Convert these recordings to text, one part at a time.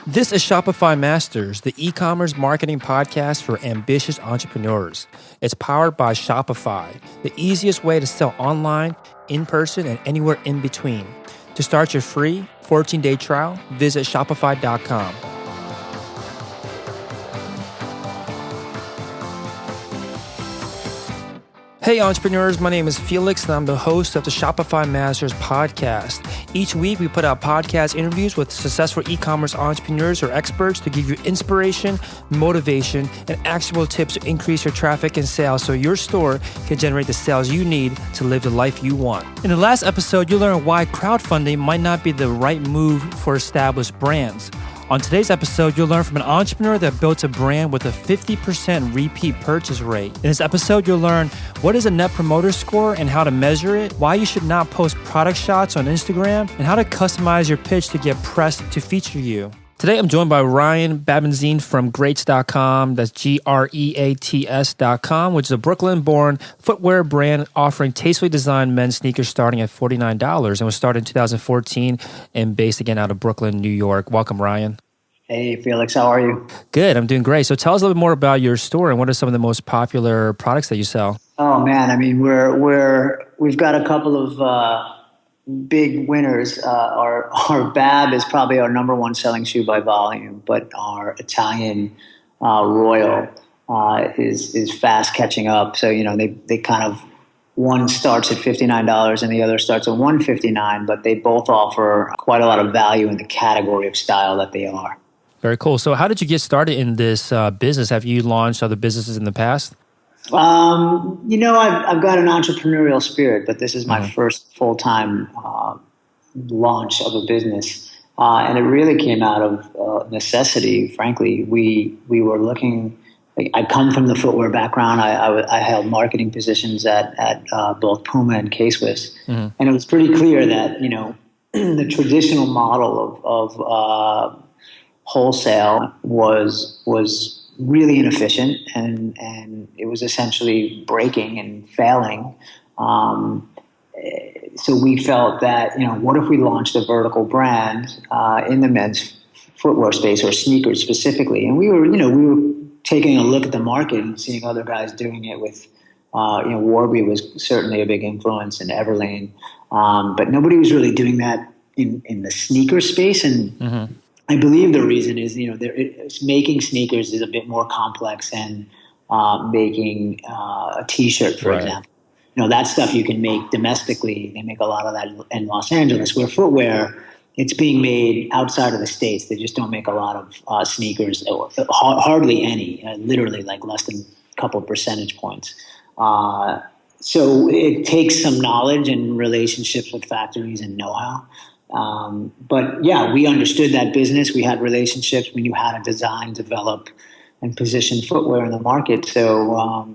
This is Shopify Masters, the e-commerce marketing podcast for ambitious entrepreneurs. It's powered by Shopify, the easiest way to sell online, in person, and anywhere in between. To start your free 14-day trial, visit shopify.com. Hey entrepreneurs, my name is Felix and I'm the host of the Shopify Masters podcast. Each week we put out podcast interviews with successful e-commerce entrepreneurs or experts to give you inspiration, motivation, and actionable tips to increase your traffic and sales so your store can generate the sales you need to live the life you want. In the last episode, you'll learn why crowdfunding might not be the right move for established brands. On today's episode, you'll learn from an entrepreneur that built a brand with a 50% repeat purchase rate. In this episode, you'll learn what is a net promoter score and how to measure it, why you should not post product shots on Instagram, and how to customize your pitch to get press to feature you. Today, I'm joined by Ryan Babenzien from Greats.com. That's Greats.com, which is a Brooklyn-born footwear brand offering tastefully designed men's sneakers starting at $49 and was started in 2014 and based again out of Brooklyn, New York. Welcome, Ryan. Hey, Felix. How are you? Good. I'm doing great. So tell us a little bit more about your store and what are some of the most popular products that you sell? Oh, man. I mean, we've got a couple of big winners. Our Bab is probably our number one selling shoe by volume, but our Italian Royal is fast catching up. So, you know, they kind of, one starts at $59 and the other starts at $159, but they both offer quite a lot of value in the category of style that they are. Very cool. So how did you get started in this business? Have you launched other businesses in the past? You know, I've got an entrepreneurial spirit, but this is my first full-time launch of a business. And it really came out of necessity, frankly. We were looking, I come from the footwear background. I held marketing positions at both Puma and K-Swiss. And it was pretty clear that, you know, the traditional model of wholesale was really inefficient and it was essentially breaking and failing. So we felt that, you know, what if we launched a vertical brand in the men's footwear space or sneakers specifically? And we were taking a look at the market and seeing other guys doing it with, Warby was certainly a big influence in Everlane. But nobody was really doing that in the sneaker space. And I believe the reason is, you know, making sneakers is a bit more complex than making a T-shirt, for example. You know, that stuff you can make domestically. They make a lot of that in Los Angeles. Where footwear, it's being made outside of the States. They just don't make a lot of sneakers, hardly any, literally like less than a couple of percentage points. So it takes some knowledge and relationships with factories and know-how. But yeah, we understood that business. We had relationships. We knew how to design, develop, and position footwear in the market. So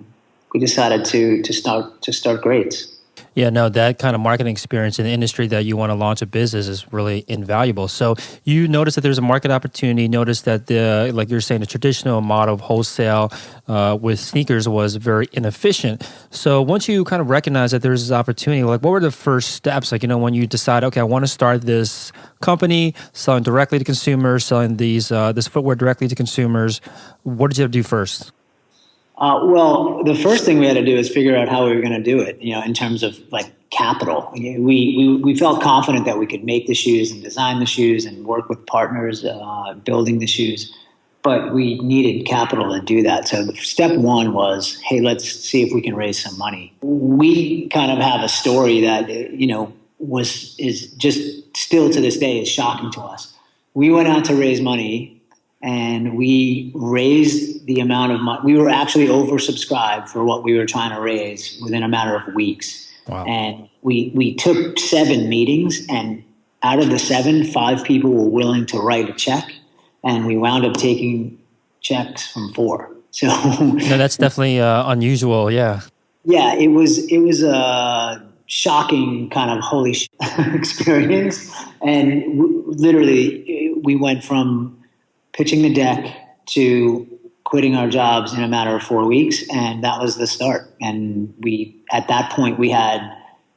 we decided to start Greats. Yeah, no, that kind of marketing experience in the industry that you want to launch a business is really invaluable. So you noticed that there's a market opportunity, noticed that like you're saying, the traditional model of wholesale with sneakers was very inefficient. So once you kind of recognize that there's this opportunity, like what were the first steps? Like, you know, when you decide, okay, I want to start this company selling directly to consumers, selling this footwear directly to consumers, what did you have to do first? Well, the first thing we had to do is figure out how we were going to do it, you know, in terms of like capital. We felt confident that we could make the shoes and design the shoes and work with partners building the shoes, but we needed capital to do that. So step one was, hey, let's see if we can raise some money. We kind of have a story that, you know, is just still to this day is shocking to us. We went out to raise money. And we raised the amount of money. We were actually oversubscribed for what we were trying to raise within a matter of weeks. Wow. And we took 7 meetings, and out of the 7, 5 people were willing to write a check, and we wound up taking checks from 4. So no, that's definitely unusual. Yeah. Yeah, it was a shocking kind of holy experience, and literally we went from pitching the deck to quitting our jobs in a matter of 4 weeks. And that was the start. And at that point, we had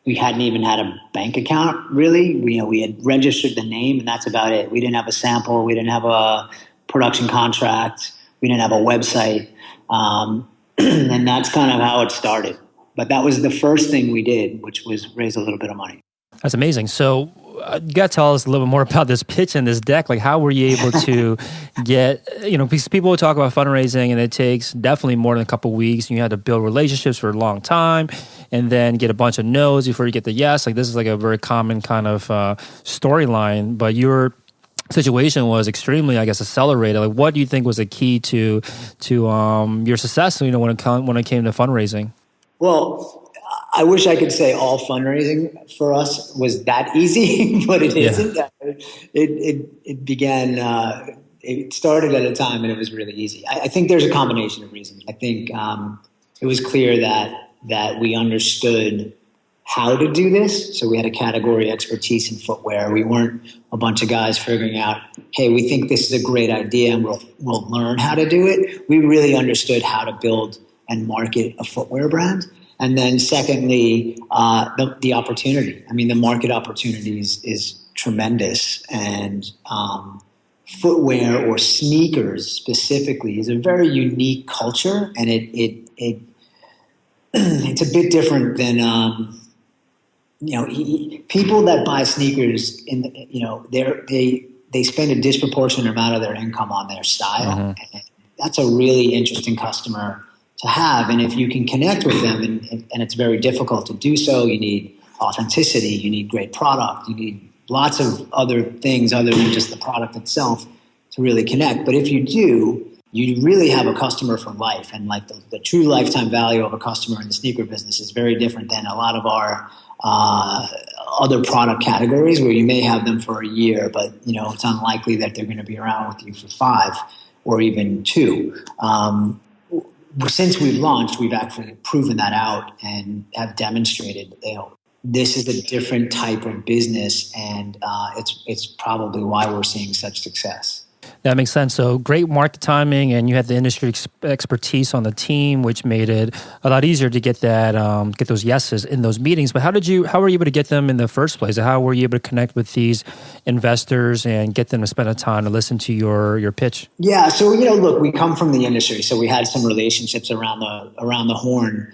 we hadn't even had a bank account really. We had registered the name, and that's about it. We didn't have a sample. We didn't have a production contract. We didn't have a website. And that's kind of how it started. But that was the first thing we did, which was raise a little bit of money. That's amazing. So you got to tell us a little bit more about this pitch and this deck. Like, how were you able to get, because people talk about fundraising and it takes definitely more than a couple of weeks. And you had to build relationships for a long time and then get a bunch of no's before you get the yes. Like, this is like a very common kind of storyline. But your situation was extremely, I guess, accelerated. Like, what do you think was the key to your success, when it came to fundraising? Well, I wish I could say all fundraising for us was that easy, but it isn't. It began, it started at a time and it was really easy. I think there's a combination of reasons. I think it was clear that we understood how to do this. So we had a category expertise in footwear. We weren't a bunch of guys figuring out, hey, we think this is a great idea and we'll learn how to do it. We really understood how to build and market a footwear brand. And then secondly, the opportunity. I mean, the market opportunity is tremendous. And footwear or sneakers specifically is a very unique culture. And it's a bit different than, people that buy sneakers, they spend a disproportionate amount of their income on their style. Mm-hmm. And that's a really interesting customer to have. And if you can connect with them, and it's very difficult to do so, you need authenticity, you need great product, you need lots of other things other than just the product itself to really connect. But if you do, you really have a customer for life. And like the true lifetime value of a customer in the sneaker business is very different than a lot of our other product categories where you may have them for a year, but it's unlikely that they're going to be around with you for 5 or even 2. Since we've launched, we've actually proven that out and have demonstrated, this is a different type of business, and it's probably why we're seeing such success. That makes sense. So great market timing, and you had the industry expertise on the team, which made it a lot easier to get get those yeses in those meetings. But how were you able to get them in the first place? How were you able to connect with these investors and get them to spend a time to listen to your pitch? Yeah. So look, we come from the industry, so we had some relationships around the horn,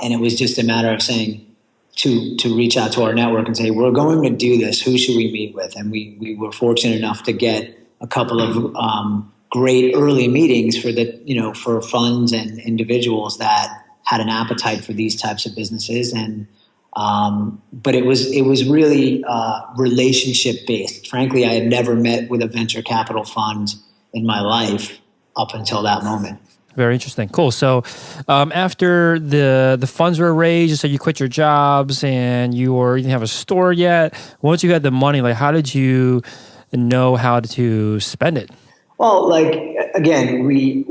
and it was just a matter of saying to reach out to our network and say, we're going to do this. Who should we meet with? And we were fortunate enough to get a couple of great early meetings for funds and individuals that had an appetite for these types of businesses. And but it was really relationship based. Frankly, I had never met with a venture capital fund in my life up until that moment. Very interesting. Cool. So after the funds were raised, you said you quit your jobs and you didn't have a store yet. Once you had the money, like, how did you know how to spend it? Well, again, we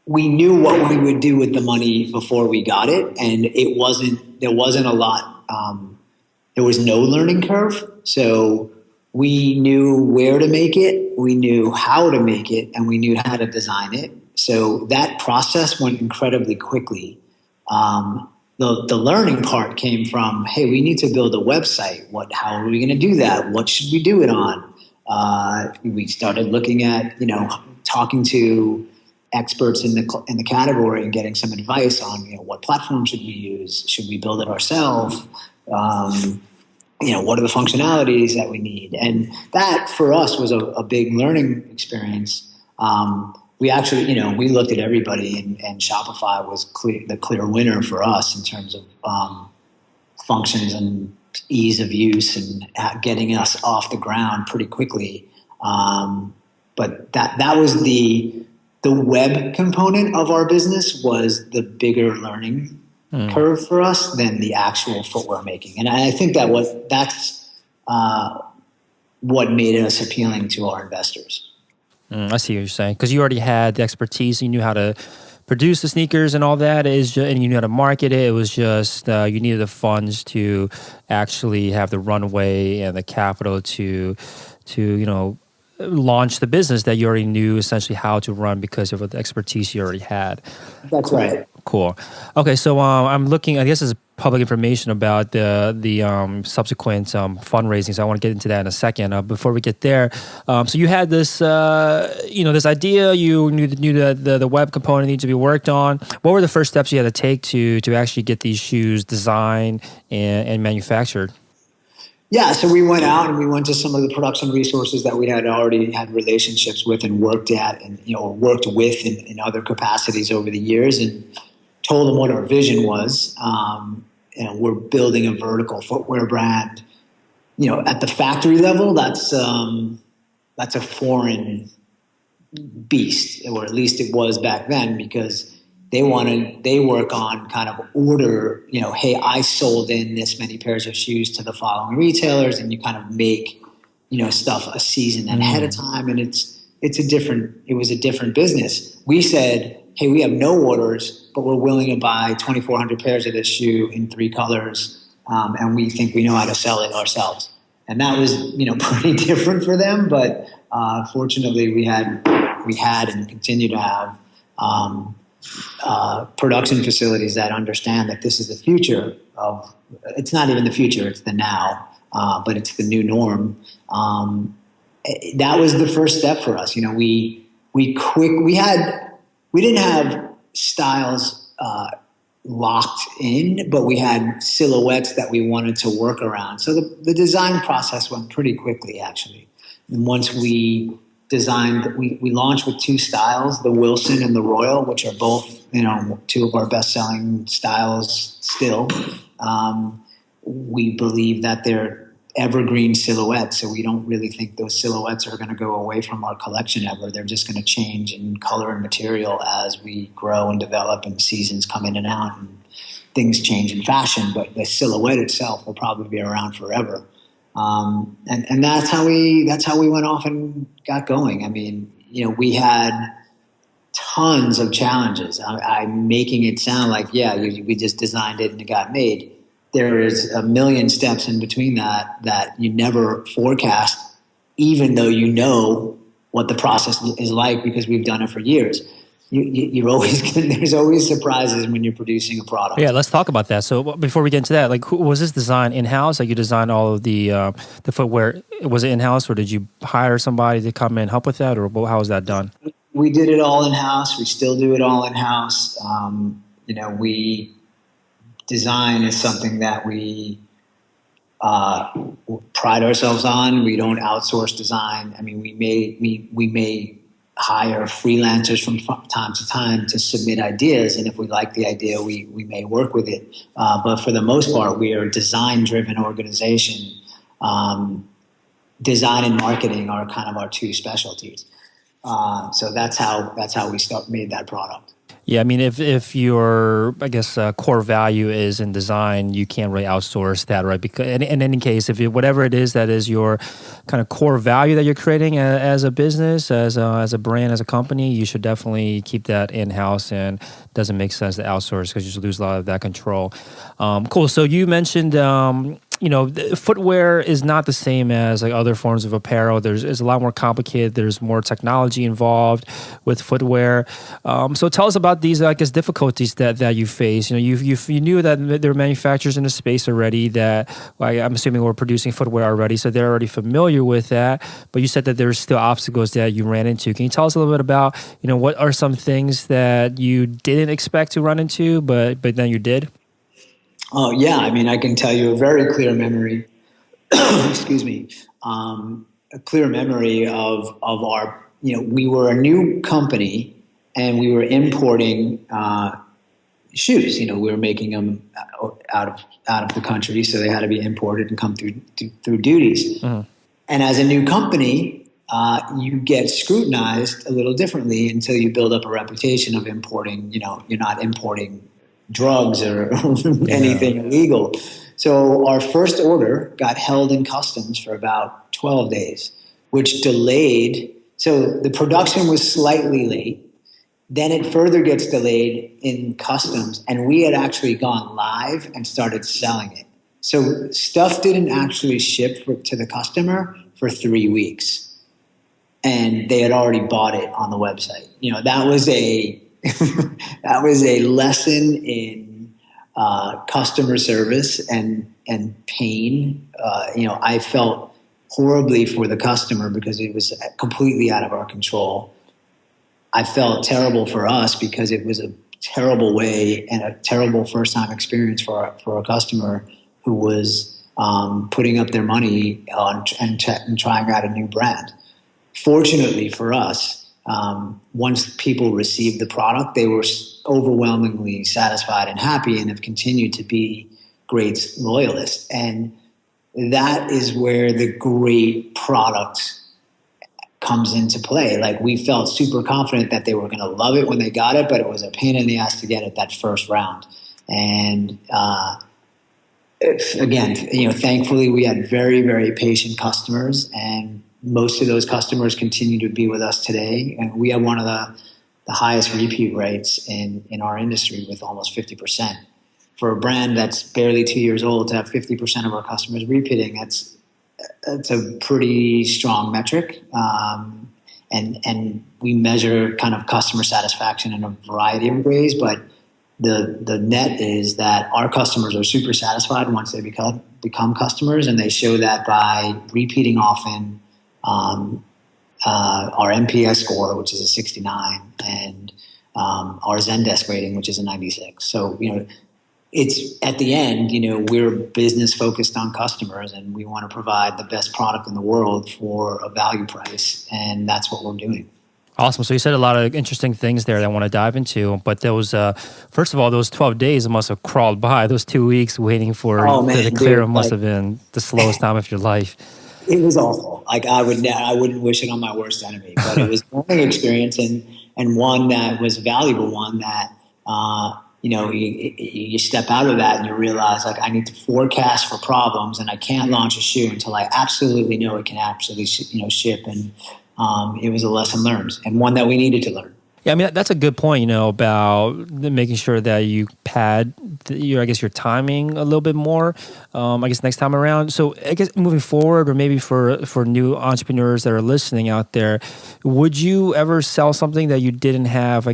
knew what we would do with the money before we got it, and there wasn't a lot. There was no learning curve, so we knew where to make it, we knew how to make it, and we knew how to design it. So that process went incredibly quickly. The learning part came from, hey, we need to build a website. How are we going to do that? What should we do it on? We started looking at, talking to experts in the category and getting some advice on, what platform should we use? Should we build it ourselves? What are the functionalities that we need? And that for us was a big learning experience. We actually, we looked at everybody, and Shopify was the clear winner for us in terms of functions and ease of use and getting us off the ground pretty quickly. But that was the web component of our business was the bigger learning curve for us than the actual footwear making. And I think that's what made us appealing to our investors. I see what you're saying. Because you already had the expertise, you knew how to produce the sneakers and all that, and you knew how to market it. It was just you needed the funds to actually have the runway and the capital to launch the business that you already knew essentially how to run because of the expertise you already had. That's right. Cool. Okay, so I'm looking, I guess it's public information about the subsequent fundraising. So I want to get into that in a second. Before we get there, so you had this this idea. You knew that the web component needed to be worked on. What were the first steps you had to take to actually get these shoes designed and manufactured? Yeah, so we went out and we went to some of the production resources that we had already had relationships with and worked at, and worked with in other capacities over the years, and told them what our vision was. We're building a vertical footwear brand. At the factory level, that's a foreign beast, or at least it was back then, because they work on kind of order, hey, I sold in this many pairs of shoes to the following retailers, and you kind of make, stuff a season ahead of time. And it was a different business. We said, hey, we have no orders, but we're willing to buy 2,400 pairs of this shoe in 3 colors. And we think we know how to sell it ourselves. And that was, pretty different for them. But fortunately we had and continue to have, production facilities that understand that this is the future of, it's not even the future, it's the now, but it's the new norm. That was the first step for us. We didn't have styles locked in, but we had silhouettes that we wanted to work around. So the design process went pretty quickly, actually. And once we designed, we launched with 2 styles, the Wilson and the Royal, which are both, 2 of our best-selling styles still. We believe that they're evergreen silhouettes, so we don't really think those silhouettes are going to go away from our collection ever. They're just going to change in color and material as we grow and develop and seasons come in and out and things change in fashion, but the silhouette itself will probably be around forever. And that's how we went off and got going. I mean, we had tons of challenges. I'm making it sound like, we just designed it and it got made. There is a million steps in between that you never forecast, even though what the process is like, because we've done it for years. You're always there's always surprises when you're producing a product. Yeah, let's talk about that. So before we get into that, who was this design in-house? Like, you designed all of the footwear. Was it in-house, or did you hire somebody to come in and help with that, or how was that done? We did it all in-house. We still do it all in-house. Design is something that we pride ourselves on. We don't outsource design. I mean, we may hire freelancers from time to time to submit ideas, and if we like the idea, we may work with it. But for the most part, we are a design-driven organization. Design and marketing are kind of our 2 specialties. So that's how we made that product. Yeah, I mean, if your, core value is in design, you can't really outsource that, right? Because in any case, whatever it is that is your kind of core value that you're creating as a business, as a brand, as a company, you should definitely keep that in-house, and it doesn't make sense to outsource because you just lose a lot of that control. Cool. So you mentioned, footwear is not the same as other forms of apparel. It's a lot more complicated. There's more technology involved with footwear. So tell us about these, difficulties that you face. You knew that there were manufacturers in the space already that, I'm assuming, were producing footwear already, so they're already familiar with that. But you said that there's still obstacles that you ran into. Can you tell us a little bit about, what are some things that you didn't expect to run into, but then you did? Oh, yeah. I mean, I can tell you a very clear memory, excuse me, a clear memory of our, we were a new company and we were importing shoes. We were making them out of the country, so they had to be imported and come through duties. Uh-huh. And as a new company, you get scrutinized a little differently until you build up a reputation of importing. You're not importing drugs or anything illegal. So our first order got held in customs for about 12 days, which delayed. So the production was slightly late. Then it further gets delayed in customs, and we had actually gone live and started selling it. So stuff didn't actually ship to the customer for 3 weeks, and they had already bought it on the website. That was a that was a lesson in customer service and pain. I felt horribly for the customer because it was completely out of our control. I felt terrible for us because it was a terrible way and a terrible first-time experience for a customer who was putting up their money on and trying out a new brand. Fortunately for us, once people received the product, they were overwhelmingly satisfied and happy and have continued to be great loyalists. And that is where the great product comes into play. Like, we felt super confident that they were going to love it when they got it, but it was a pain in the ass to get it that first round. And again, thankfully we had very, very patient customers, and most of those customers continue to be with us today. And we have one of the highest repeat rates in our industry, with almost 50%. For a brand that's barely 2 years old, to have 50% of our customers repeating, that's a pretty strong metric. And we measure kind of customer satisfaction in a variety of ways, but the net is that our customers are super satisfied once they become customers, and they show that by repeating often. Our NPS score, which is a 69, and our Zendesk rating, which is a 96. So, it's at the end, we're business focused on customers, and we want to provide the best product in the world for a value price. And that's what we're doing. Awesome. So you said a lot of interesting things there that I want to dive into. But those, first of all, those 12 days must have crawled by. Those 2 weeks waiting for the clear must have been the slowest time of your life. It was awful. Like, I wouldn't wish it on my worst enemy, but it was a learning experience, and one that was a valuable one that, you step out of that and you realize, like, I need to forecast for problems, and I can't launch a shoe until I absolutely know it can absolutely, ship. And it was a lesson learned, and one that we needed to learn. Yeah, I mean, that's a good point, about making sure that you pad your timing a little bit more, next time around. So I guess moving forward, or maybe for new entrepreneurs that are listening out there, would you ever sell something that you didn't have,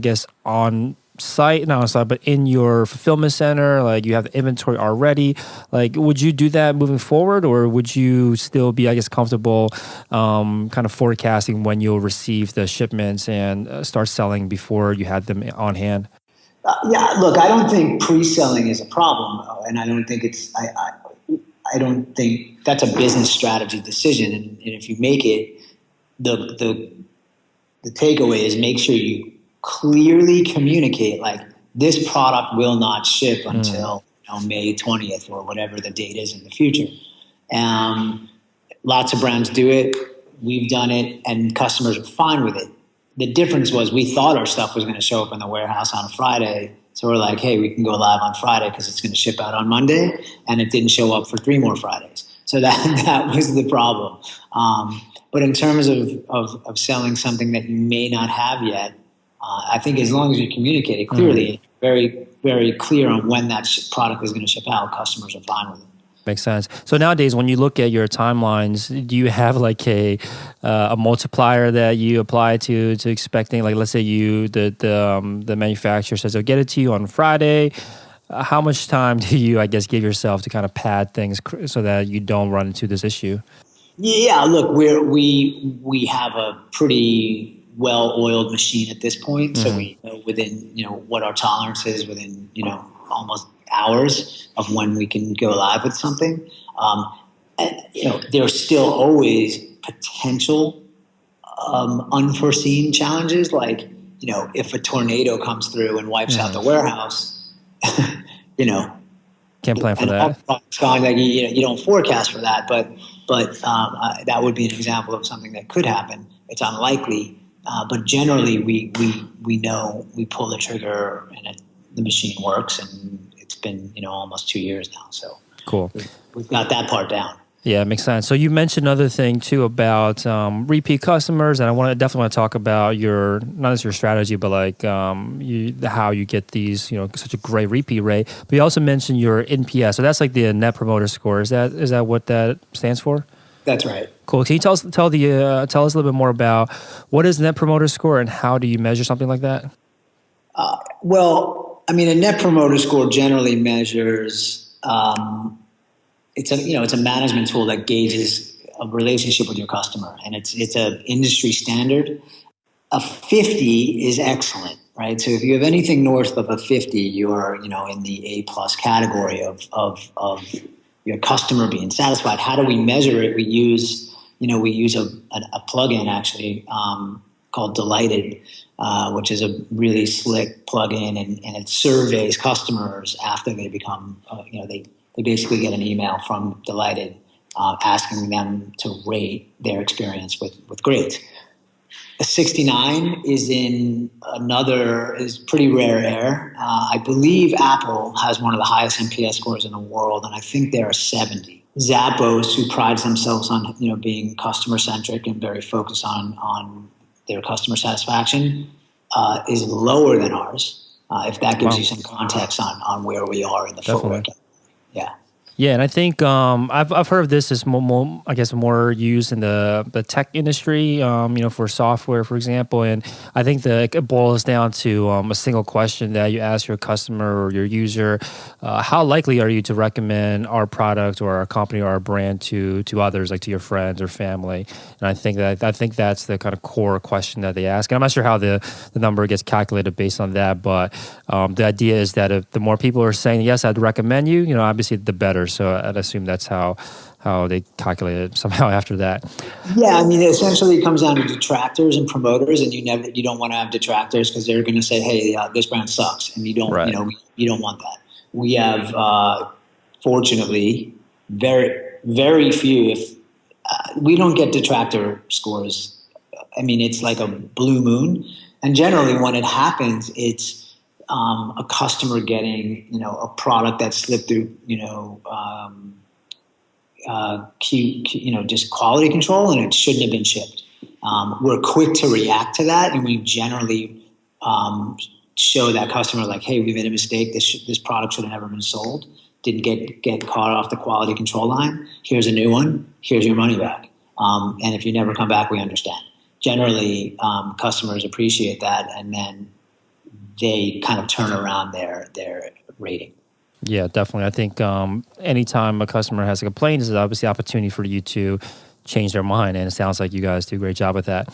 on site, not on site, but in your fulfillment center? Like, you have the inventory already. Like, would you do that moving forward, or would you still be, comfortable kind of forecasting when you'll receive the shipments and start selling before you had them on hand? Yeah, look, I don't think pre-selling is a problem, and I don't think it's. I don't think that's a business strategy decision, and if you make it, the takeaway is make sure you clearly communicate, like, this product will not ship until May 20th or whatever the date is in the future. Lots of brands do it. We've done it, and customers are fine with it. The difference was, we thought our stuff was going to show up in the warehouse on a Friday. So we're like, hey, we can go live on Friday because it's going to ship out on Monday. And it didn't show up for 3 more Fridays. So that was the problem. But in terms of selling something that you may not have yet, I think as long as you communicate it clearly, very, very clear on when that product is going to ship out, customers are fine with it. Makes sense. So nowadays, when you look at your timelines, do you have like a multiplier that you apply to expecting? Like, let's say the manufacturer says they'll get it to you on Friday. How much time do you, give yourself to kind of pad things so that you don't run into this issue? Yeah, look, we have a pretty well-oiled machine at this point, so we know within what our tolerance is within almost hours of when we can go live with something. And there's still always potential unforeseen challenges, like if a tornado comes through and wipes out the warehouse, can't plan for that. Like, you don't forecast for that, but that would be an example of something that could happen. It's unlikely. But generally, we know we pull the trigger and the machine works, and it's been almost 2 years now. So cool. We've got that part down. Yeah, it makes sense. So you mentioned another thing too about repeat customers, and I definitely want to talk about not just your strategy, but how you get these such a great repeat rate. But you also mentioned your NPS, so that's like the Net Promoter Score. Is that what that stands for? That's right. Cool. Can you tell us a little bit more about what is Net Promoter Score and how do you measure something like that? Well, I mean, a net promoter score generally measures. It's a management tool that gauges a relationship with your customer, and it's a industry standard. A 50 is excellent, right? So if you have anything north of a 50, you're in the A plus category of your customer being satisfied. How do we measure it? We use a plugin actually called Delighted, which is a really slick plugin, and it surveys customers after they become they basically get an email from Delighted asking them to rate their experience with Great. A 69 is pretty rare air. I believe Apple has one of the highest NPS scores in the world, and I think they're a 70. Zappos, who prides themselves on being customer centric and very focused on their customer satisfaction, is lower than ours. If that gives you some context on where we are in the footwear. Yeah. Yeah, and I think I've heard of this as more used in the tech industry, for software, for example. And I think it boils down to a single question that you ask your customer or your user: how likely are you to recommend our product or our company or our brand to others, like to your friends or family? And I think that's the kind of core question that they ask. And I'm not sure how the number gets calculated based on that, but the idea is that if the more people are saying yes, I'd recommend you, obviously the better. So I'd assume that's how they calculate it somehow after that. Yeah, I mean, essentially it comes down to detractors and promoters, and you don't want to have detractors because they're going to say, "Hey, this brand sucks," and you don't want that. We have, fortunately, very very few. If we don't get detractor scores, I mean, it's like a blue moon, and generally when it happens, it's a customer getting, a product that slipped through, just quality control, and it shouldn't have been shipped. We're quick to react to that, and we generally show that customer like, "Hey, we made a mistake. This product should have never been sold. Didn't get caught off the quality control line. Here's a new one. Here's your money back. And if you never come back, we understand." Generally, customers appreciate that, and then they kind of turn around their rating. Yeah, definitely. I think anytime a customer has a complaint, is obviously an opportunity for you to change their mind, and it sounds like you guys do a great job with that.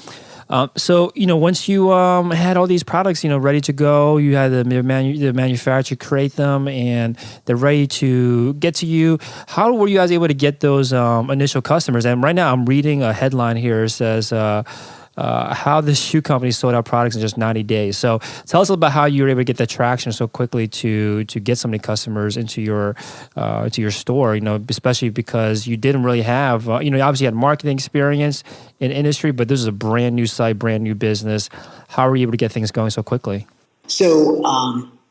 So, once you had all these products, ready to go, you had the manufacturer create them, and they're ready to get to you. How were you guys able to get those initial customers? And right now, I'm reading a headline here. It says, how this shoe company sold out products in just 90 days. So tell us about how you were able to get the traction so quickly to get so many customers into your store, especially because you didn't really have, you obviously had marketing experience in industry, but this is a brand new site, brand new business. How were you able to get things going so quickly? So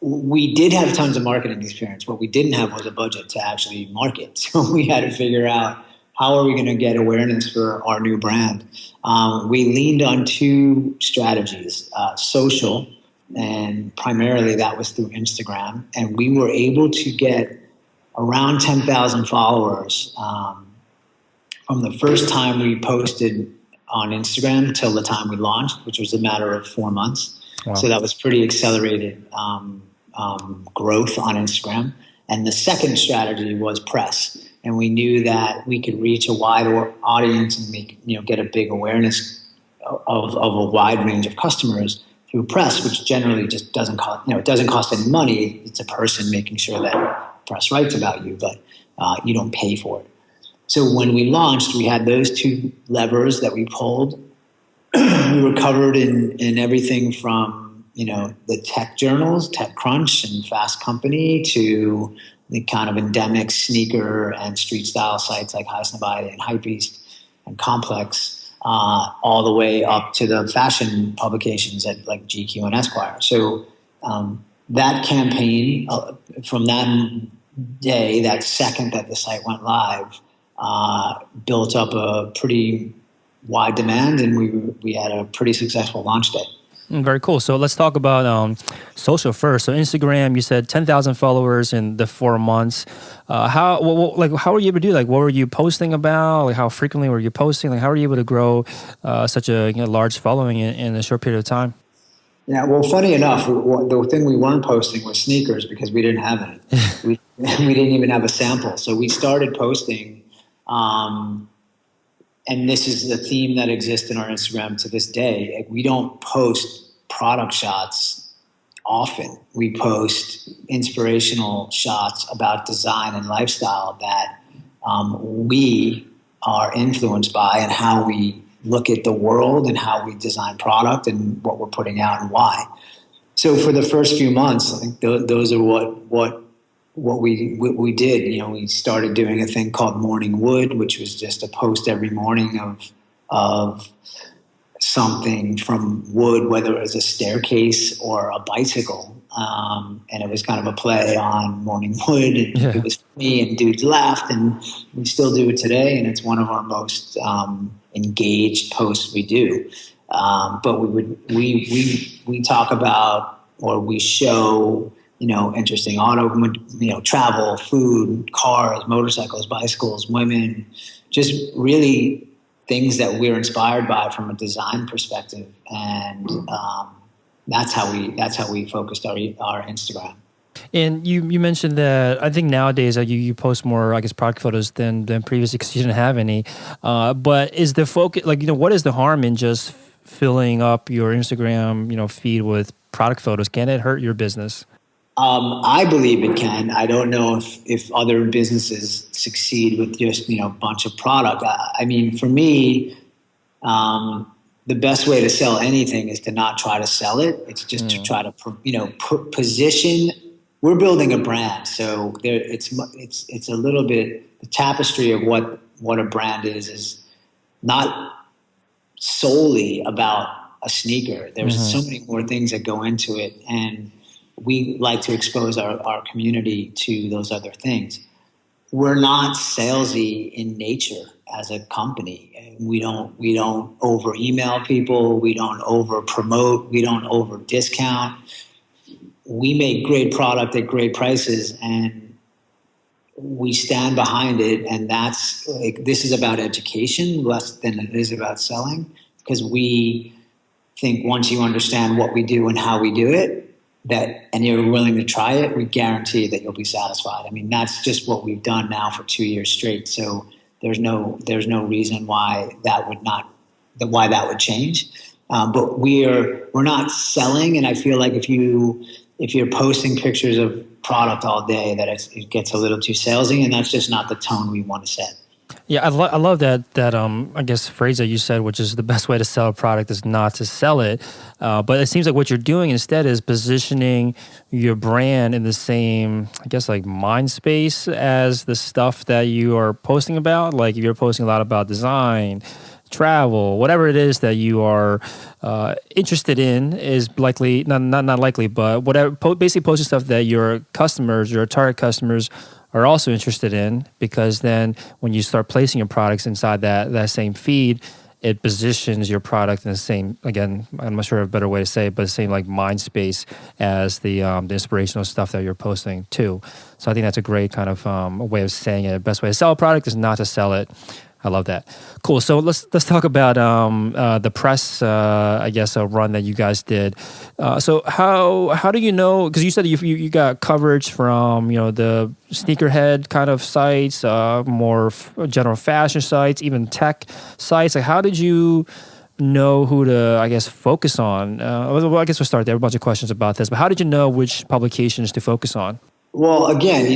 we did have tons of marketing experience. What we didn't have was a budget to actually market. So we had to figure out, how are we going to get awareness for our new brand? We leaned on two strategies, social, and primarily that was through Instagram. And we were able to get around 10,000 followers from the first time we posted on Instagram till the time we launched, which was a matter of 4 months. Wow. So that was pretty accelerated growth on Instagram. And the second strategy was press. And we knew that we could reach a wide audience and get a big awareness of a wide range of customers through press, which generally just doesn't cost, it doesn't cost any money. It's a person making sure that press writes about you, but you don't pay for it. So when we launched, we had those two levers that we pulled. We were covered in everything from, the tech journals, TechCrunch and Fast Company, to the kind of endemic sneaker and street style sites like Highsnobiety and Hypebeast and Complex, all the way up to the fashion publications at like GQ and Esquire. So that campaign, from that day, that second that the site went live, built up a pretty wide demand, and we had a pretty successful launch day. Very cool. So let's talk about social first. So Instagram, you said 10,000 followers in the 4 months. How were you able to do? Like, what were you posting about? Like, how frequently were you posting? Like, how were you able to grow such a large following in a short period of time? Yeah, well, funny enough, the thing we weren't posting was sneakers because we didn't have any. We didn't even have a sample. So we started posting, and this is the theme that exists in our Instagram to this day. Like, we don't post product shots often. We post inspirational shots about design and lifestyle that we are influenced by, and how we look at the world and how we design product and what we're putting out and why. So for the first few months, I think those are what we did. You know, we started doing a thing called Morning Wood, which was just a post every morning of something from wood, whether it was a staircase or a bicycle. And it was kind of a play on Morning Wood. And Yeah. it was funny and dudes laughed, and we still do it today. And it's one of our most engaged posts we do. But we talk about, or we show, interesting travel, food, cars, motorcycles, bicycles, women, just really things that we're inspired by from a design perspective. And that's how we focused our Instagram. And you mentioned that I think nowadays you post more, I guess, product photos than previously because you didn't have any. But is the focus, what is the harm in just filling up your Instagram, feed with product photos? Can it hurt your business? I believe it can. I don't know if other businesses succeed with just a bunch of product. I mean, for me, the best way to sell anything is to not try to sell it. It's just to try to position. We're building a brand, so it's a little bit the tapestry of what a brand is not solely about a sneaker. There's so many more things that go into it, and we like to expose our community to those other things. We're not salesy in nature as a company. We don't over email people. We don't over promote. We don't over discount. We make great product at great prices, and we stand behind it. And that's this is about education less than it is about selling, because we think once you understand what we do and how we do it, and you're willing to try it, we guarantee that you'll be satisfied. I mean, that's just what we've done now for 2 years straight. So there's no reason why that would change. But we're not selling, and I feel like if you're posting pictures of product all day, that it gets a little too salesy, and that's just not the tone we want to set. Yeah, I love that I guess phrase that you said, which is the best way to sell a product is not to sell it. But it seems like what you're doing instead is positioning your brand in the same, I guess, like mind space as the stuff that you are posting about. Like if you're posting a lot about design, travel, whatever it is that you are interested in, is likely not likely, but whatever. Basically, posting stuff that your customers, your target customers, are also interested in, because then when you start placing your products inside that same feed, it positions your product in the same, again, I'm not sure of a better way to say it, but the same like mind space as the inspirational stuff that you're posting too. So I think that's a great kind of way of saying it. The best way to sell a product is not to sell it. I love that. Cool. So let's talk about the press, I guess, a run that you guys did. So how do you know? Because you said you got coverage from the sneakerhead kind of sites, more general fashion sites, even tech sites. Like, how did you know who to, I guess, focus on? Well, I guess we'll start there. A bunch of questions about this, but how did you know which publications to focus on? Well, again,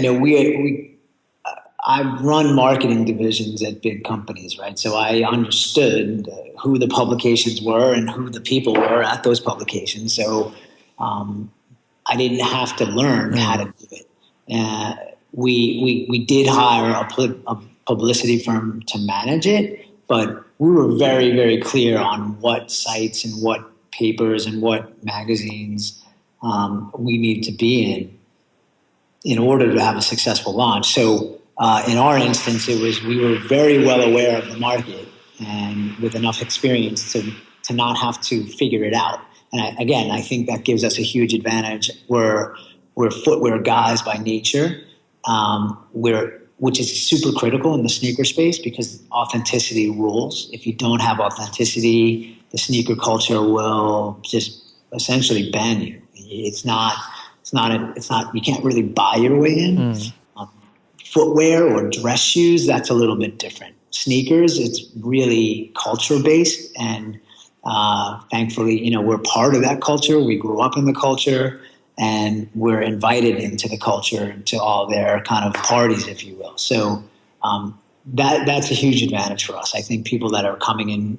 I've run marketing divisions at big companies, right? So I understood who the publications were and who the people were at those publications. So I didn't have to learn how to do it. We did hire a publicity firm to manage it, but we were very, very clear on what sites and what papers and what magazines we need to be in order to have a successful launch. So in our instance, we were very well aware of the market and with enough experience to not have to figure it out. And I think that gives us a huge advantage. We're footwear guys by nature, which is super critical in the sneaker space because authenticity rules. If you don't have authenticity, the sneaker culture will just essentially ban you. It's not. You can't really buy your way in. Footwear or dress shoes, that's a little bit different. Sneakers, it's really culture based, and thankfully, we're part of that culture. We grew up in the culture, and we're invited into the culture, into all their kind of parties, if you will. So that's a huge advantage for us. I think people that are coming in,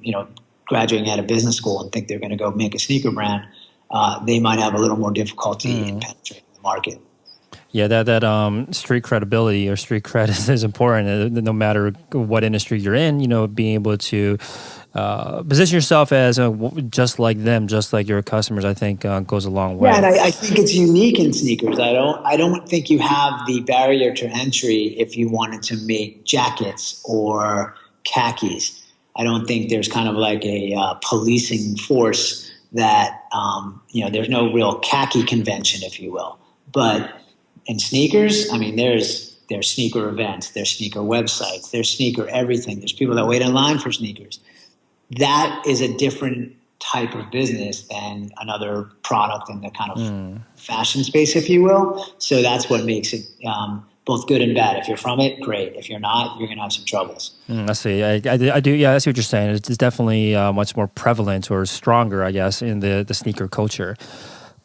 graduating out of business school and think they're going to go make a sneaker brand, they might have a little more difficulty in penetrating the market. Yeah, that street credibility or street cred is important. No matter what industry you're in, being able to position yourself as just like them, just like your customers, I think goes a long way. Yeah, and I think it's unique in sneakers. I don't think you have the barrier to entry if you wanted to make jackets or khakis. I don't think there's kind of like a policing force that there's no real khaki convention, if you will, but in sneakers, I mean, there's sneaker events, there's sneaker websites, there's sneaker everything. There's people that wait in line for sneakers. That is a different type of business than another product in the kind of fashion space, if you will. So that's what makes it both good and bad. If you're from it, great. If you're not, you're going to have some troubles. I see. I do. Yeah, I see what you're saying. It's definitely much more prevalent or stronger, I guess, in the sneaker culture.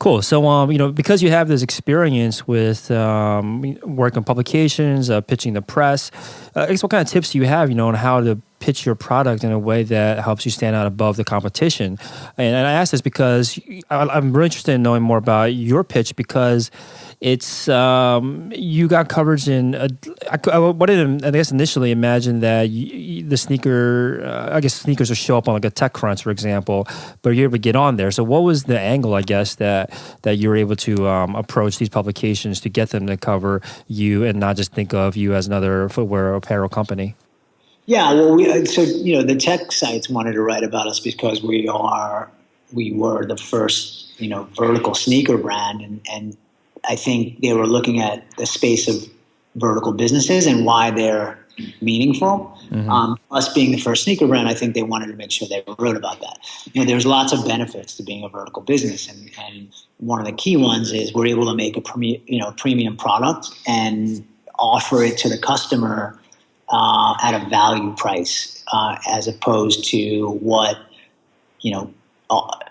Cool. So, because you have this experience with work on publications, pitching the press, I guess what kind of tips do you have, on how to pitch your product in a way that helps you stand out above the competition? And I ask this because I'm really interested in knowing more about your pitch, because it's you got coverage in. I guess initially imagine that the sneaker. I guess sneakers will show up on like a TechCrunch, for example, but you're able to get on there. So what was the angle, I guess, that you were able to approach these publications to get them to cover you and not just think of you as another footwear or apparel company? Yeah, well, the tech sites wanted to write about us because we were the first vertical sneaker brand, and I think they were looking at the space of vertical businesses and why they're meaningful. Us being the first sneaker brand, I think they wanted to make sure they wrote about that. There's lots of benefits to being a vertical business, and one of the key ones is we're able to make a premium product and offer it to the customer at a value price, as opposed to what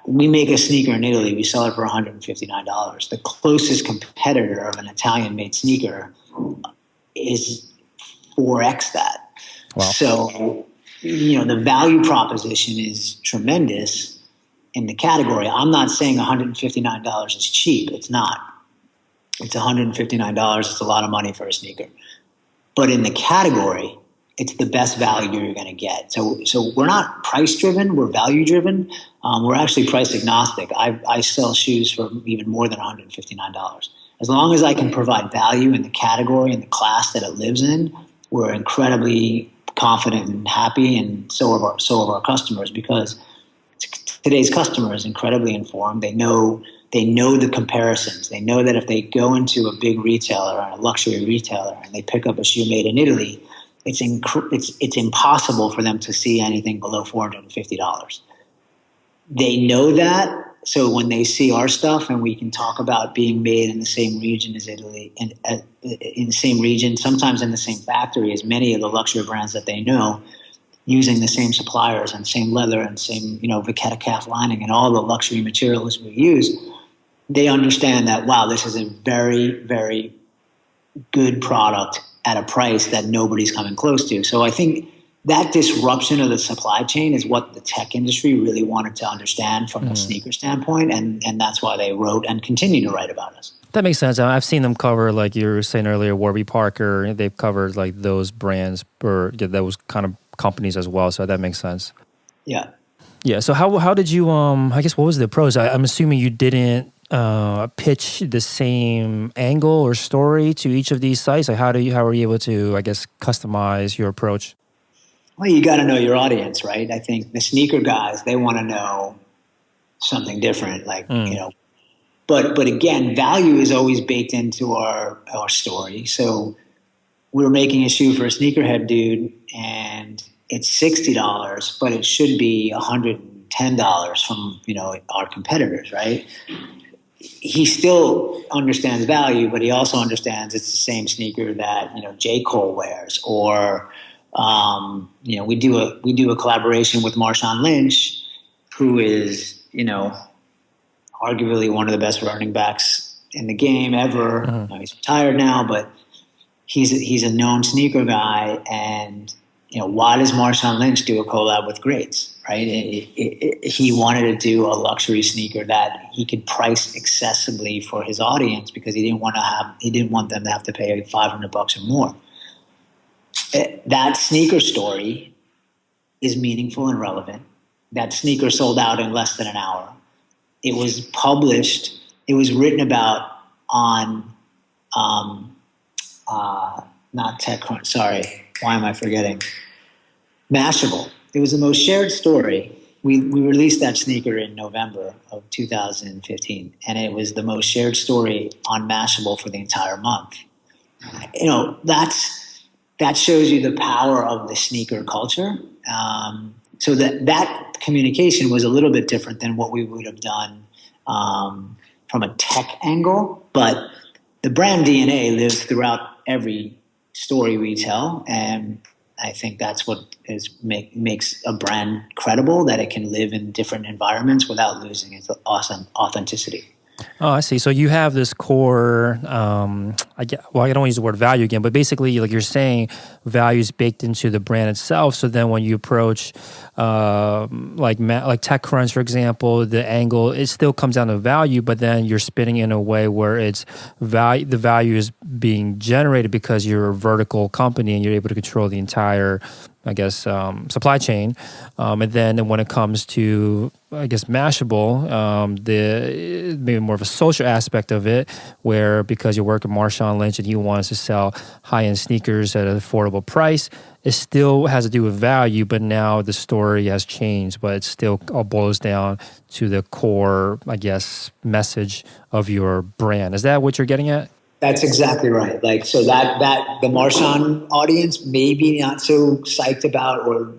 we make a sneaker in Italy, we sell it for $159. The closest competitor of an Italian-made sneaker is 4x that. Wow. So, the value proposition is tremendous in the category. I'm not saying $159 is cheap. It's not. It's $159. It's a lot of money for a sneaker. But in the category, it's the best value you're going to get. So we're not price driven. We're value driven. We're actually price agnostic. I sell shoes for even more than $159. As long as I can provide value in the category and the class that it lives in, we're incredibly confident and happy, and so of our customers, because today's customer is incredibly informed. They know the comparisons. They know that if they go into a big retailer or a luxury retailer and they pick up a shoe made in Italy, it's impossible for them to see anything below $450. They know that, so when they see our stuff and we can talk about being made in the same region as Italy, and in the same region, sometimes in the same factory as many of the luxury brands that they know, using the same suppliers and same leather and same Vachetta calf lining and all the luxury materials we use, they understand that, wow, this is a very, very good product at a price that nobody's coming close to. So I think that disruption of the supply chain is what the tech industry really wanted to understand from a sneaker standpoint, and that's why they wrote and continue to write about us. That makes sense. I've seen them cover, like you were saying earlier, Warby Parker. They've covered like those brands or those kind of companies as well. So that makes sense. Yeah. Yeah. So how did you? I guess what was the approach? I'm assuming you didn't pitch the same angle or story to each of these sites. Like how are you able to, I guess, customize your approach? Well, you got to know your audience, right? I think the sneaker guys, they want to know something different, But again, value is always baked into our story. So we're making a shoe for a sneakerhead dude, and it's $60, but it should be $110 $10 from, our competitors, right? He still understands value, but he also understands it's the same sneaker that, J. Cole wears, or, we do a collaboration with Marshawn Lynch, who is, arguably one of the best running backs in the game ever. Mm-hmm. He's retired now, but he's a known sneaker guy. And, why does Marshawn Lynch do a collab with greats, right? He wanted to do a luxury sneaker that he could price accessibly for his audience, because he didn't want them to have to pay $500 or more. That sneaker story is meaningful and relevant. That sneaker sold out in less than an hour. It was published. It was written about on, not TechCrunch. Sorry, why am I forgetting? Mashable. It was the most shared story. We released that sneaker in November of 2015, and it was the most shared story on Mashable for the entire month. That shows you the power of the sneaker culture. So that communication was a little bit different than what we would have done from a tech angle, but the brand DNA lives throughout every story we tell, and I think that's what makes a brand credible, that it can live in different environments without losing its awesome authenticity. Oh, I see. So you have this core, I don't want to use the word value again, but basically, like you're saying, value is baked into the brand itself. So then when you approach like TechCrunch, for example, the angle, it still comes down to value, but then you're spinning in a way where it's the value is being generated because you're a vertical company and you're able to control the entire, I guess, supply chain. And then when it comes to, I guess, Mashable, maybe more of a social aspect of it, where because you work with Marshawn Lynch and he wants to sell high-end sneakers at an affordable price, it still has to do with value, but now the story has changed, but it still all boils down to the core, I guess, message of your brand. Is that what you're getting at? That's exactly right. Like, so that the Marshawn audience may be not so psyched about, or,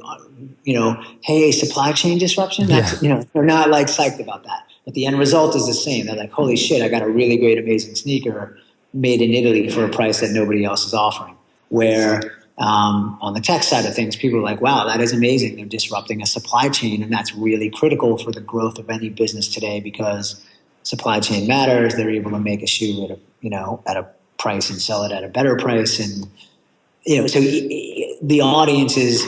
hey, supply chain disruption. That's, they're not like psyched about that. But the end result is the same. They're like, holy shit, I got a really great, amazing sneaker made in Italy for a price that nobody else is offering. Where on the tech side of things, people are like, wow, that is amazing. They're disrupting a supply chain, and that's really critical for the growth of any business today, because supply chain matters. They're able to make a shoe at a price and sell it at a better price. And, so the audiences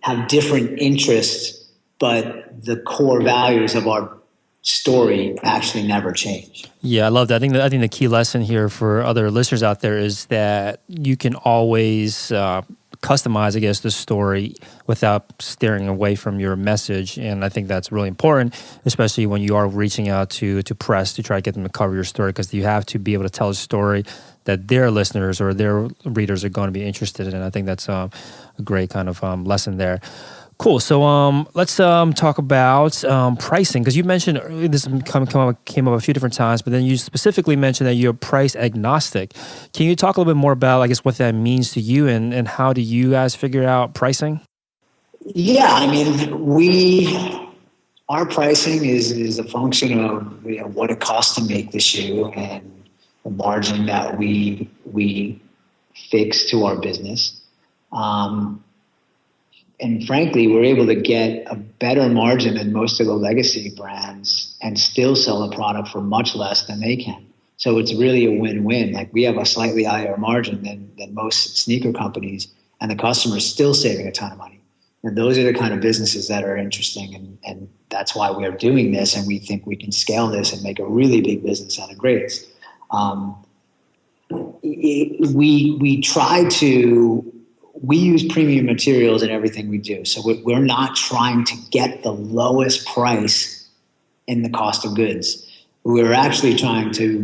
have different interests, but the core values of our story actually never change. Yeah, I love that. I think the key lesson here for other listeners out there is that you can always customize, I guess, the story without steering away from your message. And I think that's really important, especially when you are reaching out to press to try to get them to cover your story, because you have to be able to tell a story that their listeners or their readers are going to be interested in. I think that's a great kind of lesson there. Cool. So let's talk about pricing, because you mentioned this came up a few different times, but then you specifically mentioned that you're price agnostic. Can you talk a little bit more about, I guess, what that means to you, and how do you guys figure out pricing? Yeah, I mean, our pricing is a function of what it costs to make the shoe and the margin that we fix to our business. And frankly, we're able to get a better margin than most of the legacy brands and still sell a product for much less than they can. So it's really a win-win. Like, we have a slightly higher margin than most sneaker companies, and the customer's still saving a ton of money. And those are the kind of businesses that are interesting, and that's why we're doing this, and we think we can scale this and make a really big business out of grades. We use premium materials in everything we do. So we're not trying to get the lowest price in the cost of goods. We're actually trying to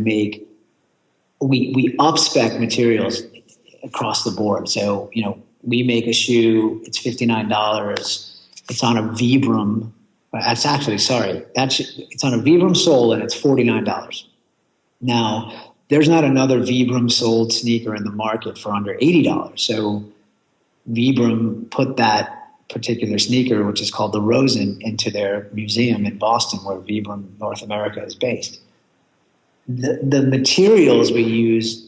we up-spec materials across the board. So, we make a shoe, it's $59. It's on a Vibram. It's on a Vibram sole, and it's $49. Now, there's not another Vibram sold sneaker in the market for under $80. So Vibram put that particular sneaker, which is called the Rosen, into their museum in Boston, where Vibram North America is based. The materials we use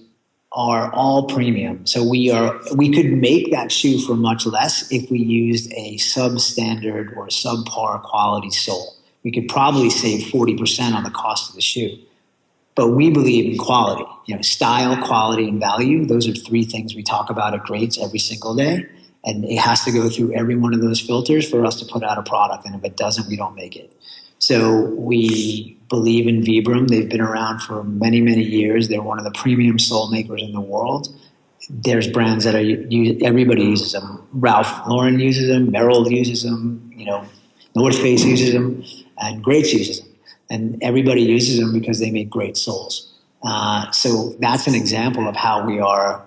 are all premium. So we could make that shoe for much less if we used a substandard or subpar quality sole. We could probably save 40% on the cost of the shoe. But we believe in quality, style, quality, and value. Those are three things we talk about at Greats every single day. And it has to go through every one of those filters for us to put out a product. And if it doesn't, we don't make it. So we believe in Vibram. They've been around for many, many years. They're one of the premium sole makers in the world. There's brands that everybody uses them. Ralph Lauren uses them. Merrell uses them. North Face uses them. And Greats uses them. And everybody uses them because they make great soles. So that's an example of how we are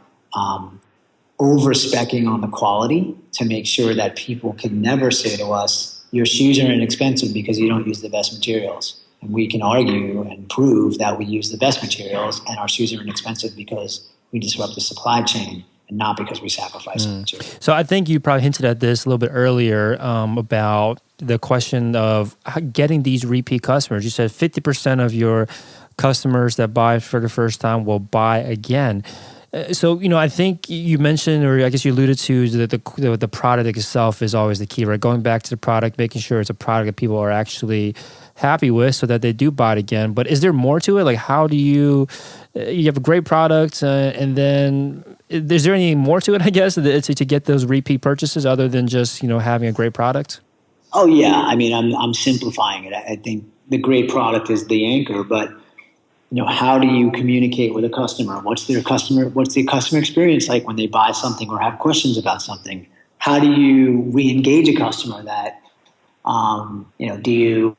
over-speccing on the quality to make sure that people can never say to us, your shoes are inexpensive because you don't use the best materials. And we can argue and prove that we use the best materials and our shoes are inexpensive because we disrupt the supply chain and not because we sacrifice material. So I think you probably hinted at this a little bit earlier about the question of getting these repeat customers. You said 50% of your customers that buy for the first time will buy again. So, I think you mentioned, or I guess you alluded to, that the product itself is always the key, right? Going back to the product, making sure it's a product that people are actually happy with so that they do buy it again. But is there more to it? Like, how do you have a great product and then is there any more to it, I guess, to get those repeat purchases other than just, having a great product? Oh, yeah. I mean, I'm simplifying it. I think the great product is the anchor, but how do you communicate with a customer? What's the customer experience like when they buy something or have questions about something? How do you re-engage a customer that, do you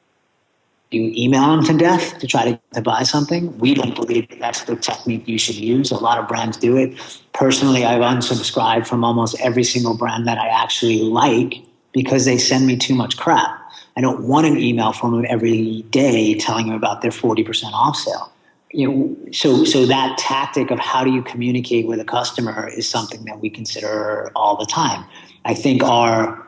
email them to death to try to buy something? We don't believe that's the technique you should use. A lot of brands do it. Personally, I've unsubscribed from almost every single brand that I actually like because they send me too much crap. I don't want an email from them every day telling them about their 40% off sale. So that tactic of how do you communicate with a customer is something that we consider all the time. I think our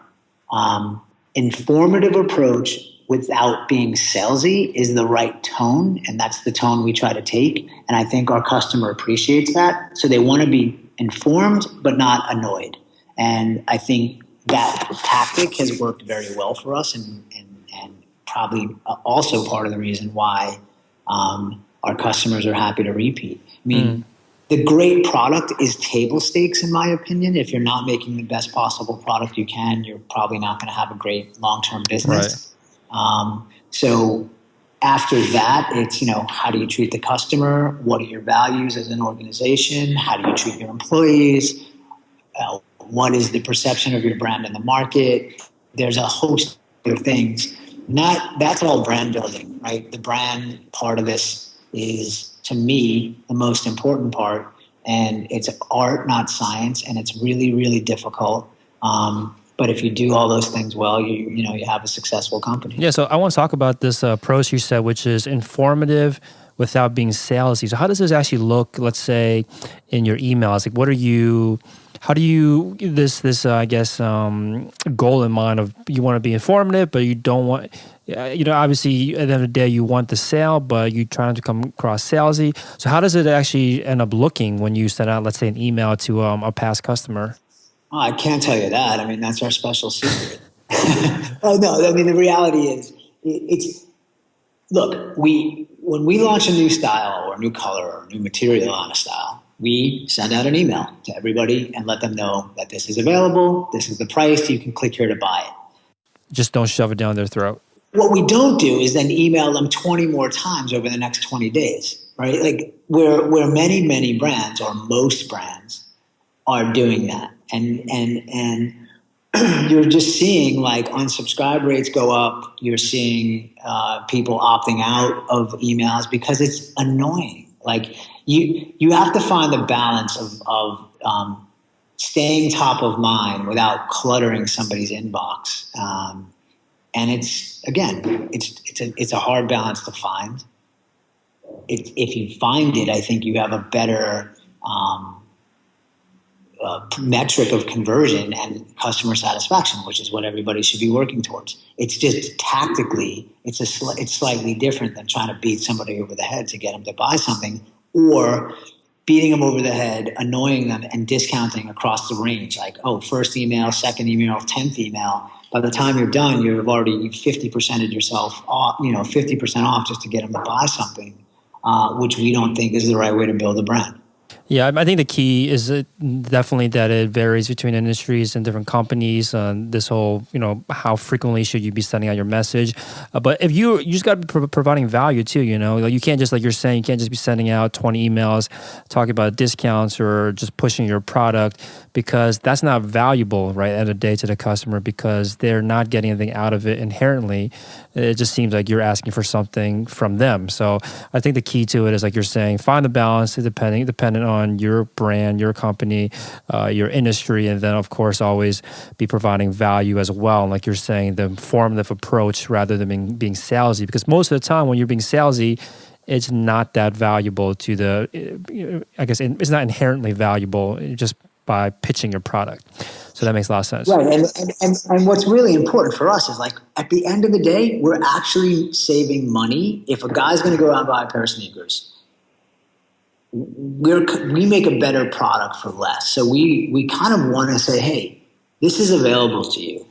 informative approach without being salesy is the right tone, and that's the tone we try to take. And I think our customer appreciates that. So they want to be informed but not annoyed. And I think that tactic has worked very well for us and probably also part of the reason why our customers are happy to repeat. I mean, the great product is table stakes, in my opinion. If you're not making the best possible product you can, you're probably not going to have a great long-term business. Right. So after that, it's, how do you treat the customer? What are your values as an organization? How do you treat your employees? What is the perception of your brand in the market? There's a host of things. That's all brand building, right? The brand part of this is, to me, the most important part, and it's art, not science, and it's really, really difficult. But if you do all those things well, you have a successful company. Yeah, so I want to talk about this approach you said, which is informative without being salesy. So how does this actually look, let's say, in your emails? Like, how do you this I guess goal in mind of you want to be informative, but you don't want, obviously at the end of the day you want the sale, but you try not to come across salesy. So how does it actually end up looking when you send out, let's say, an email to a past customer? Oh, I can't tell you that. I mean, that's our special secret. Oh no, I mean the reality is look, when we launch a new style or a new color or a new material on a style, we send out an email to everybody and let them know that this is available, this is the price, you can click here to buy it. Just don't shove it down their throat. What we don't do is then email them 20 more times over the next 20 days, right? Like where many, many brands or most brands are doing that. And you're just seeing like unsubscribe rates go up. You're seeing people opting out of emails because it's annoying. Like you have to find the balance of staying top of mind without cluttering somebody's inbox. And it's a hard balance to find. If you find it, I think you have a better metric of conversion and customer satisfaction, which is what everybody should be working towards. It's just tactically, it's slightly different than trying to beat somebody over the head to get them to buy something, or beating them over the head, annoying them, and discounting across the range. Like, oh, first email, second email, 10th email. By the time you're done, you've already 50%ed yourself off, 50% off just to get them to buy something, which we don't think is the right way to build a brand. Yeah, I think the key is definitely that it varies between industries and different companies. This whole, how frequently should you be sending out your message? But if you just got to be providing value too, like you can't just, like you're saying, you can't just be sending out 20 emails talking about discounts or just pushing your product, because that's not valuable, right, at a day to the customer, because they're not getting anything out of it inherently. It just seems like you're asking for something from them. So I think the key to it is, like you're saying, find the balance dependent on your brand, your company, your industry, and then of course always be providing value as well. And like you're saying, the informative approach rather than being salesy, because most of the time when you're being salesy, it's not that valuable to it's not inherently valuable just by pitching your product. So that makes a lot of sense. Right, and what's really important for us is, like, at the end of the day, we're actually saving money. If a guy's going to go out and buy a pair of sneakers, we make a better product for less. So we kind of want to say, hey, this is available to you.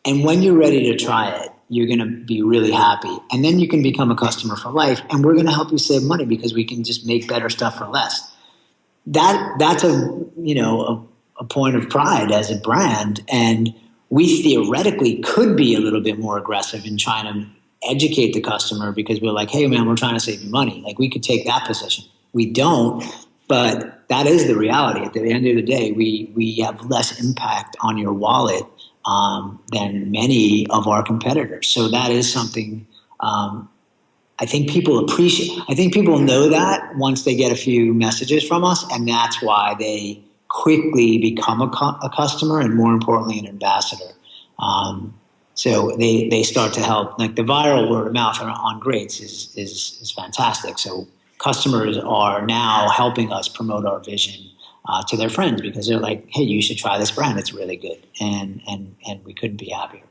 And when you're ready to try it, you're going to be really happy. And then you can become a customer for life. And we're going to help you save money because we can just make better stuff for less. That's a point of pride as a brand. And we theoretically could be a little bit more aggressive in trying to educate the customer, because we're like, hey, man, we're trying to save you money. Like, we could take that position. We don't, but that is the reality. At the end of the day, we have less impact on your wallet than many of our competitors. So that is something I think people appreciate. I think people know that once they get a few messages from us, and that's why they quickly become a customer, and more importantly, an ambassador. So they start to help. Like, the viral word of mouth on Greats is fantastic. So customers are now helping us promote our vision to their friends, because they're like, hey, you should try this brand. It's really good. And we couldn't be happier.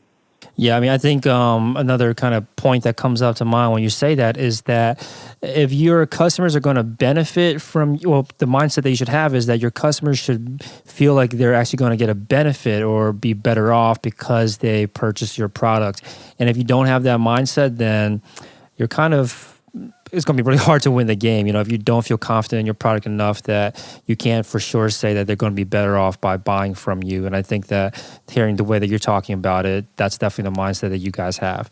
Yeah, I mean, I think another kind of point that comes up to mind when you say that is that if your customers are going to benefit from, the mindset that you should have is that your customers should feel like they're actually going to get a benefit or be better off because they purchase your product. And if you don't have that mindset, then you're it's going to be really hard to win the game. If you don't feel confident in your product enough that you can't for sure say that they're going to be better off by buying from you. And I think that hearing the way that you're talking about it, that's definitely the mindset that you guys have.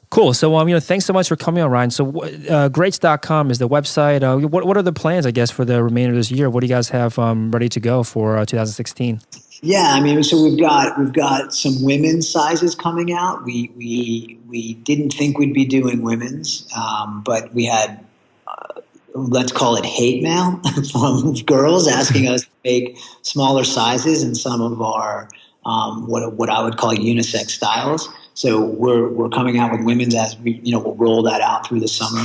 Cool. So, thanks so much for coming on, Ryan. So, Greats.com is the website. What are the plans, I guess, for the remainder of this year? What do you guys have ready to go for 2016? Yeah, I mean, so we've got some women's sizes coming out. We didn't think we'd be doing women's, but we had let's call it hate mail from girls asking us to make smaller sizes in some of our what I would call unisex styles. So we're coming out with women's as we'll roll that out through the summer.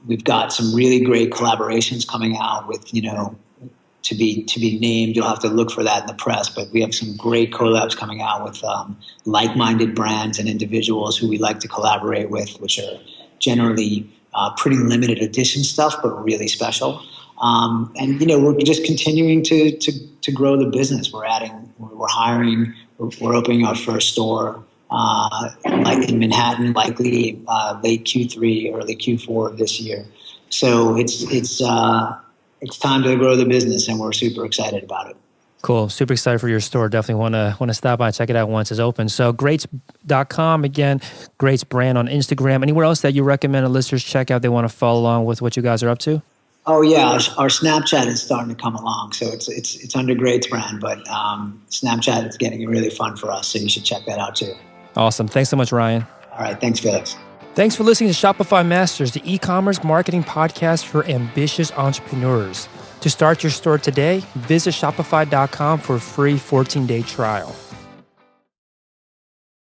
We've got some really great collaborations coming out with to be named. You'll have to look for that in the press, but we have some great collabs coming out with like-minded brands and individuals who we like to collaborate with, which are generally pretty limited edition stuff, but really special. And we're just continuing to grow the business. We're hiring, we're opening our first store like in Manhattan, likely late Q3, early Q4 of this year. So it's time to grow the business, and we're super excited about it. Cool. Super excited for your store. Definitely want to stop by and check it out once it's open. So Greats.com, again, Greats brand on Instagram. Anywhere else that you recommend listeners check out, they want to follow along with what you guys are up to? Oh yeah, our Snapchat is starting to come along. So it's under Greats brand, but Snapchat is getting really fun for us. So you should check that out too. Awesome. Thanks so much, Ryan. All right. Thanks, Felix. Thanks for listening to Shopify Masters, the e-commerce marketing podcast for ambitious entrepreneurs. To start your store today, visit Shopify.com for a free 14-day trial.